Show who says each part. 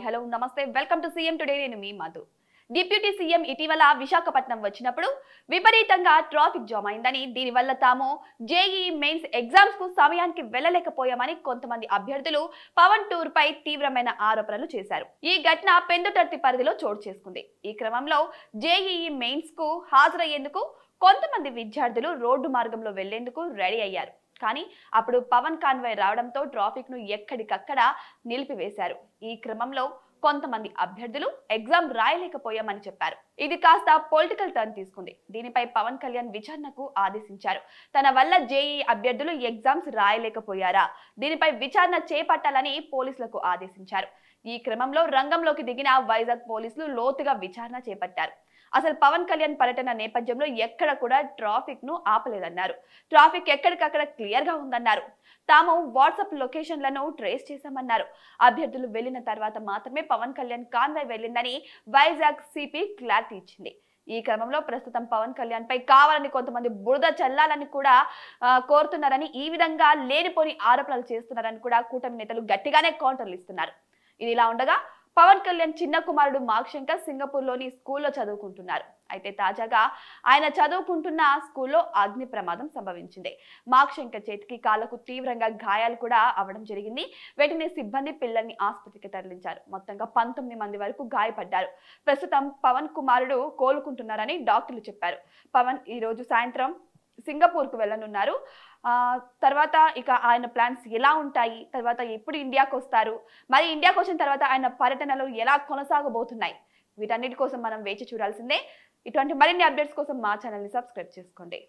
Speaker 1: Hello నమస్తే welcome to CM today నేను మీ Madhu. Deputy CM ఇటీవల విశాఖపట్నం వచ్చినప్పుడు విపరీతంగా ట్రాఫిక్ జామ్ అయిందని, దీనివల్ల తాము జేఈఈ మెయిన్స్ ఎగ్జామ్స్ కు సమయానికి వెళ్లలేకపోయామని కొంతమంది అభ్యర్థులు పవన్ టూర్ పై తీవ్రమైన ఆరోపణలు చేశారు. ఈ ఘటన పెందుటర్తి పరిధిలో చోటు చేసుకుంది. ఈ క్రమంలో జేఈఈ మెయిన్స్ కు హాజరయ్యేందుకు కొంతమంది విద్యార్థులు రోడ్డు మార్గంలో వెళ్లేందుకు రెడీ అయ్యారు. కానీ అప్పుడు పవన్ కాన్వాయ్ రావడంతో ట్రాఫిక్ ను ఎక్కడికక్కడ నిలిపివేశారు. ఈ క్రమంలో కొంతమంది అభ్యర్థులు ఎగ్జామ్ రాయలేకపోయామని చెప్పారు. ఇది కాస్త పొలిటికల్ టర్న్ తీసుకుంది. దీనిపై పవన్ కళ్యాణ్ విచారణకు ఆదేశించారు. తన వల్ల జేఈఈ అభ్యర్థులు ఎగ్జామ్స్ రాయలేకపోయారా, దీనిపై విచారణ చేపట్టాలని పోలీసులకు ఆదేశించారు. ఈ క్రమంలో రంగంలోకి దిగిన వైజాగ్ పోలీసులు లోతుగా విచారణ చేపట్టారు. అసలు పవన్ కళ్యాణ్ పర్యటన నేపథ్యంలో ఎక్కడ కూడా ట్రాఫిక్ ను ఆపలేదన్నారు. ట్రాఫిక్ ఎక్కడికక్కడ క్లియర్ గా ఉందన్నారు. తాము వాట్సాప్ లొకేషన్లను ట్రేస్ చేశామన్నారు. అభ్యర్థులు వెళ్లిన తర్వాత మాత్రమే పవన్ కళ్యాణ్ కాన్వాయ్ వెళ్లిందని వైజాగ్ సిపి క్లారిటీ ఇచ్చింది. ఈ క్రమంలో ప్రస్తుతం పవన్ కళ్యాణ్ పై కావాలని కొంతమంది బురద చల్లాలని కూడా కోరుతున్నారని, ఈ విధంగా లేనిపోని ఆరోపణలు చేస్తున్నారని కూడా కూటమి నేతలు గట్టిగానే కౌంటర్లు ఇస్తున్నారు. ఇది ఇలా ఉండగా పవన్ కళ్యాణ్ చిన్న కుమారుడు మాక్ శంకర్ సింగపూర్ లోని స్కూల్లో చదువుకుంటున్నారు. అయితే తాజాగా ఆయన చదువుకుంటున్న స్కూల్లో అగ్ని ప్రమాదం సంభవించింది. మాక్ శంకర్ చేతికి కాళ్లకు తీవ్రంగా గాయాలు కూడా అవడం జరిగింది. వెంటనే సిబ్బంది పిల్లల్ని ఆసుపత్రికి తరలించారు. మొత్తంగా 19 మంది వరకు గాయపడ్డారు. ప్రస్తుతం పవన్ కుమారుడు కోలుకుంటున్నారని డాక్టర్లు చెప్పారు. పవన్ ఈ రోజు సాయంత్రం సింగపూర్ కు వెళ్ళనున్నారు. తర్వాత ఇక ఆయన ప్లాన్స్ ఎలా ఉంటాయి, తర్వాత ఎప్పుడు ఇండియాకు వస్తారు, మరి ఇండియాకు వచ్చిన తర్వాత ఆయన పర్యటనలు ఎలా కొనసాగబోతున్నాయి, వీటన్నిటి కోసం మనం వేచి చూడాల్సిందే. ఇటువంటి మరిన్ని అప్డేట్స్ కోసం మా ఛానల్ ని సబ్స్క్రైబ్ చేసుకోండి.